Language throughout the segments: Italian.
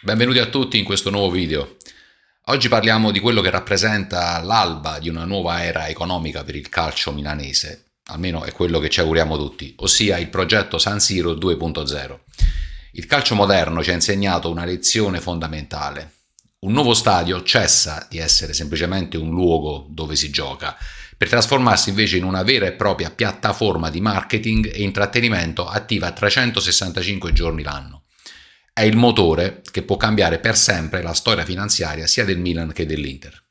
Benvenuti a tutti in questo nuovo video. Oggi parliamo di quello che rappresenta l'alba di una nuova era economica per il calcio milanese, almeno è quello che ci auguriamo tutti, ossia il progetto San Siro 2.0. Il calcio moderno ci ha insegnato una lezione fondamentale. Un nuovo stadio cessa di essere semplicemente un luogo dove si gioca, per trasformarsi invece in una vera e propria piattaforma di marketing e intrattenimento attiva 365 giorni l'anno. È il motore che può cambiare per sempre la storia finanziaria sia del Milan che dell'Inter.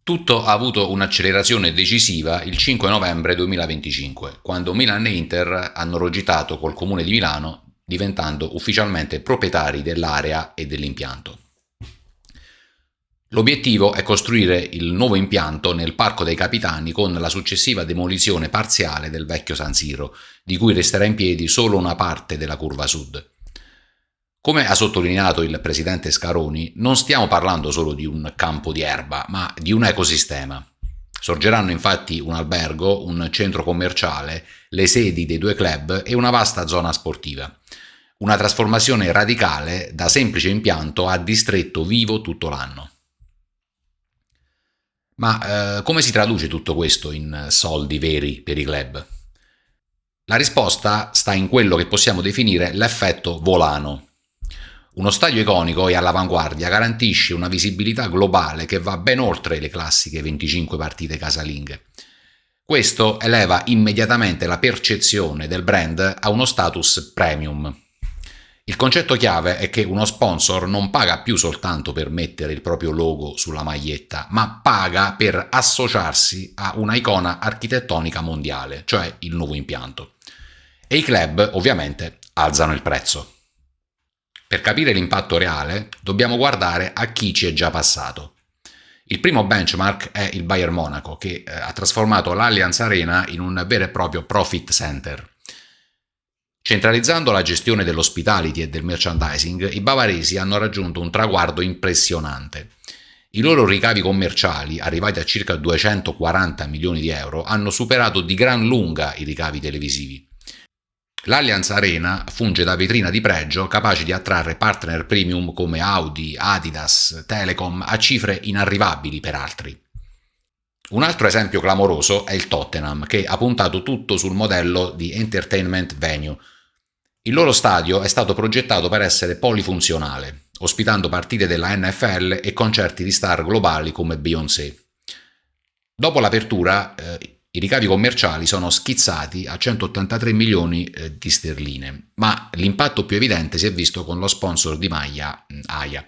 Tutto ha avuto un'accelerazione decisiva il 5 novembre 2025, quando Milan e Inter hanno rogitato col Comune di Milano, diventando ufficialmente proprietari dell'area e dell'impianto. L'obiettivo è costruire il nuovo impianto nel Parco dei Capitani con la successiva demolizione parziale del vecchio San Siro, di cui resterà in piedi solo una parte della curva sud. Come ha sottolineato il presidente Scaroni, non stiamo parlando solo di un campo di erba, ma di un ecosistema. Sorgeranno infatti un albergo, un centro commerciale, le sedi dei due club e una vasta zona sportiva. Una trasformazione radicale da semplice impianto a distretto vivo tutto l'anno. Ma come si traduce tutto questo in soldi veri per i club? La risposta sta in quello che possiamo definire l'effetto volano. Uno stadio iconico e all'avanguardia garantisce una visibilità globale che va ben oltre le classiche 25 partite casalinghe. Questo eleva immediatamente la percezione del brand a uno status premium. Il concetto chiave è che uno sponsor non paga più soltanto per mettere il proprio logo sulla maglietta, ma paga per associarsi a una icona architettonica mondiale, cioè il nuovo impianto. E i club, ovviamente, alzano il prezzo. Per capire l'impatto reale, dobbiamo guardare a chi ci è già passato. Il primo benchmark è il Bayern Monaco, che ha trasformato l'Allianz Arena in un vero e proprio profit center. Centralizzando la gestione dell'hospitality e del merchandising, i bavaresi hanno raggiunto un traguardo impressionante. I loro ricavi commerciali, arrivati a circa 240 milioni di euro, hanno superato di gran lunga i ricavi televisivi. L'Allianz Arena funge da vetrina di pregio capace di attrarre partner premium come Audi, Adidas, Telecom a cifre inarrivabili per altri. Un altro esempio clamoroso è il Tottenham, che ha puntato tutto sul modello di entertainment venue. Il loro stadio è stato progettato per essere polifunzionale, ospitando partite della NFL e concerti di star globali come Beyoncé. Dopo l'apertura, i ricavi commerciali sono schizzati a 183 milioni di sterline, ma l'impatto più evidente si è visto con lo sponsor di maglia AIA.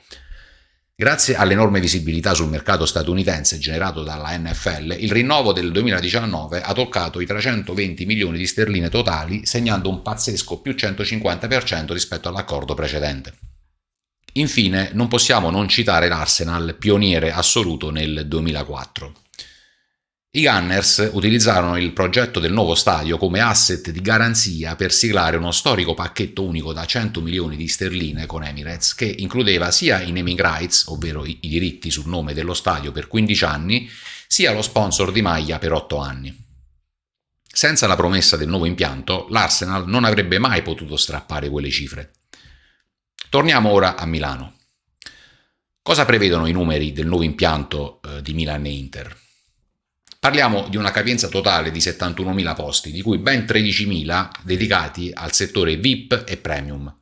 Grazie all'enorme visibilità sul mercato statunitense generato dalla NFL, il rinnovo del 2019 ha toccato i 320 milioni di sterline totali, segnando un pazzesco più 150% rispetto all'accordo precedente. Infine, non possiamo non citare l'Arsenal, pioniere assoluto nel 2004. I Gunners utilizzarono il progetto del nuovo stadio come asset di garanzia per siglare uno storico pacchetto unico da 100 milioni di sterline con Emirates, che includeva sia i naming rights, ovvero i diritti sul nome dello stadio per 15 anni, sia lo sponsor di maglia per 8 anni. Senza la promessa del nuovo impianto, l'Arsenal non avrebbe mai potuto strappare quelle cifre. Torniamo ora a Milano. Cosa prevedono i numeri del nuovo impianto di Milan e Inter? Parliamo di una capienza totale di 71.000 posti, di cui ben 13.000 dedicati al settore VIP e premium.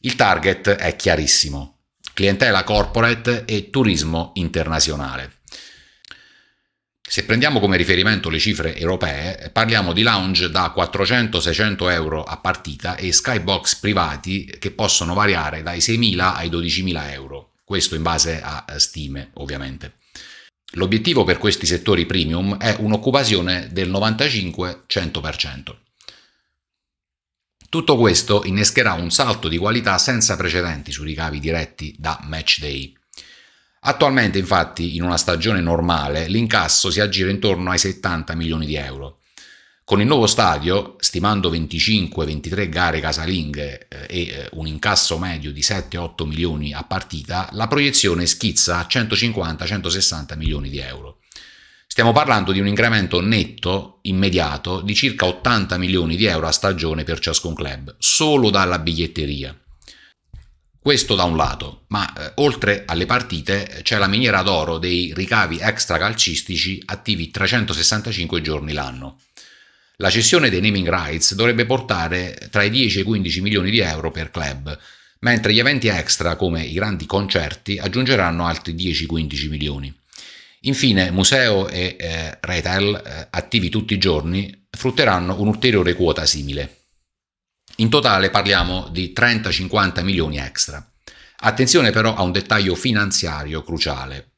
Il target è chiarissimo: clientela corporate e turismo internazionale. Se prendiamo come riferimento le cifre europee, parliamo di lounge da 400-600 euro a partita e skybox privati che possono variare dai 6.000 ai 12.000 euro, questo in base a stime ovviamente. L'obiettivo per questi settori premium è un'occupazione del 95-100%. Tutto questo innescherà un salto di qualità senza precedenti sui ricavi diretti da match day. Attualmente, infatti, in una stagione normale, l'incasso si aggira intorno ai 70 milioni di euro. Con il nuovo stadio, stimando 25-23 gare casalinghe e un incasso medio di 7-8 milioni a partita, la proiezione schizza a 150-160 milioni di euro. Stiamo parlando di un incremento netto, immediato, di circa 80 milioni di euro a stagione per ciascun club, solo dalla biglietteria. Questo da un lato, ma oltre alle partite c'è la miniera d'oro dei ricavi extracalcistici attivi 365 giorni l'anno. La cessione dei naming rights dovrebbe portare tra i 10 e i 15 milioni di euro per club, mentre gli eventi extra come i grandi concerti aggiungeranno altri 10-15 milioni. Infine, museo e retail, attivi tutti i giorni, frutteranno un'ulteriore quota simile. In totale parliamo di 30-50 milioni extra. Attenzione però a un dettaglio finanziario cruciale.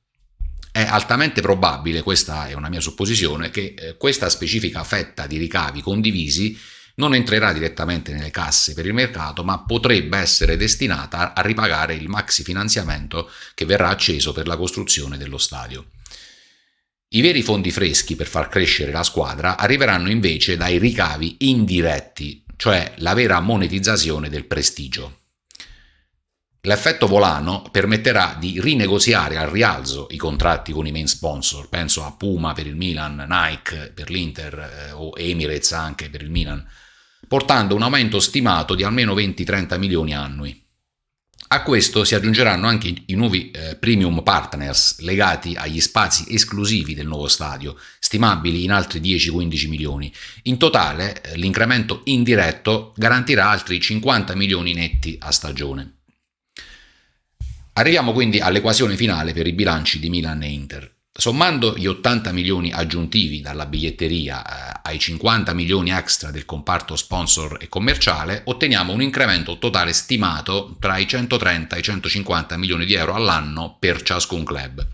È altamente probabile, questa è una mia supposizione, che questa specifica fetta di ricavi condivisi non entrerà direttamente nelle casse per il mercato, ma potrebbe essere destinata a ripagare il maxi finanziamento che verrà acceso per la costruzione dello stadio. I veri fondi freschi per far crescere la squadra arriveranno invece dai ricavi indiretti, cioè la vera monetizzazione del prestigio. L'effetto volano permetterà di rinegoziare al rialzo i contratti con i main sponsor, penso a Puma per il Milan, Nike per l'Inter o Emirates anche per il Milan, portando un aumento stimato di almeno 20-30 milioni annui. A questo si aggiungeranno anche i nuovi premium partners legati agli spazi esclusivi del nuovo stadio, stimabili in altri 10-15 milioni. In totale l'incremento indiretto garantirà altri 50 milioni netti a stagione. Arriviamo quindi all'equazione finale per i bilanci di Milan e Inter. Sommando gli 80 milioni aggiuntivi dalla biglietteria ai 50 milioni extra del comparto sponsor e commerciale, otteniamo un incremento totale stimato tra i 130 e i 150 milioni di euro all'anno per ciascun club.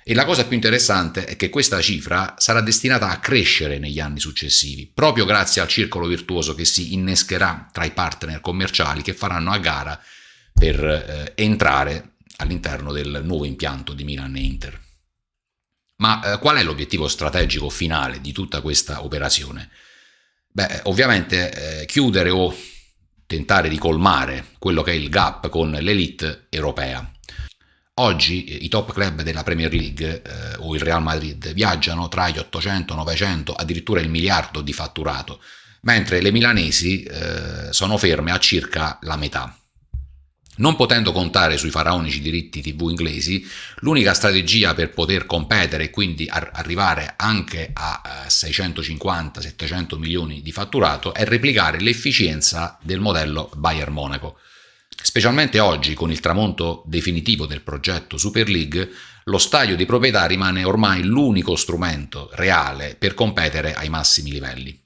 E la cosa più interessante è che questa cifra sarà destinata a crescere negli anni successivi, proprio grazie al circolo virtuoso che si innescherà tra i partner commerciali che faranno a gara per entrare all'interno del nuovo impianto di Milan e Inter. Ma qual è l'obiettivo strategico finale di tutta questa operazione? Ovviamente chiudere o tentare di colmare quello che è il gap con l'elite europea. Oggi i top club della Premier League o il Real Madrid viaggiano tra gli 800, 900, addirittura il miliardo di fatturato, mentre le milanesi sono ferme a circa la metà. Non potendo contare sui faraonici diritti TV inglesi, l'unica strategia per poter competere e quindi arrivare anche a 650-700 milioni di fatturato è replicare l'efficienza del modello Bayern Monaco. Specialmente oggi, con il tramonto definitivo del progetto Super League, lo stadio di proprietà rimane ormai l'unico strumento reale per competere ai massimi livelli.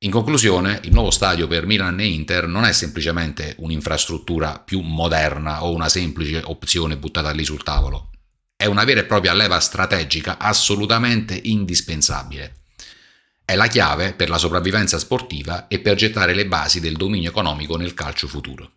In conclusione, il nuovo stadio per Milan e Inter non è semplicemente un'infrastruttura più moderna o una semplice opzione buttata lì sul tavolo. È una vera e propria leva strategica assolutamente indispensabile. È la chiave per la sopravvivenza sportiva e per gettare le basi del dominio economico nel calcio futuro.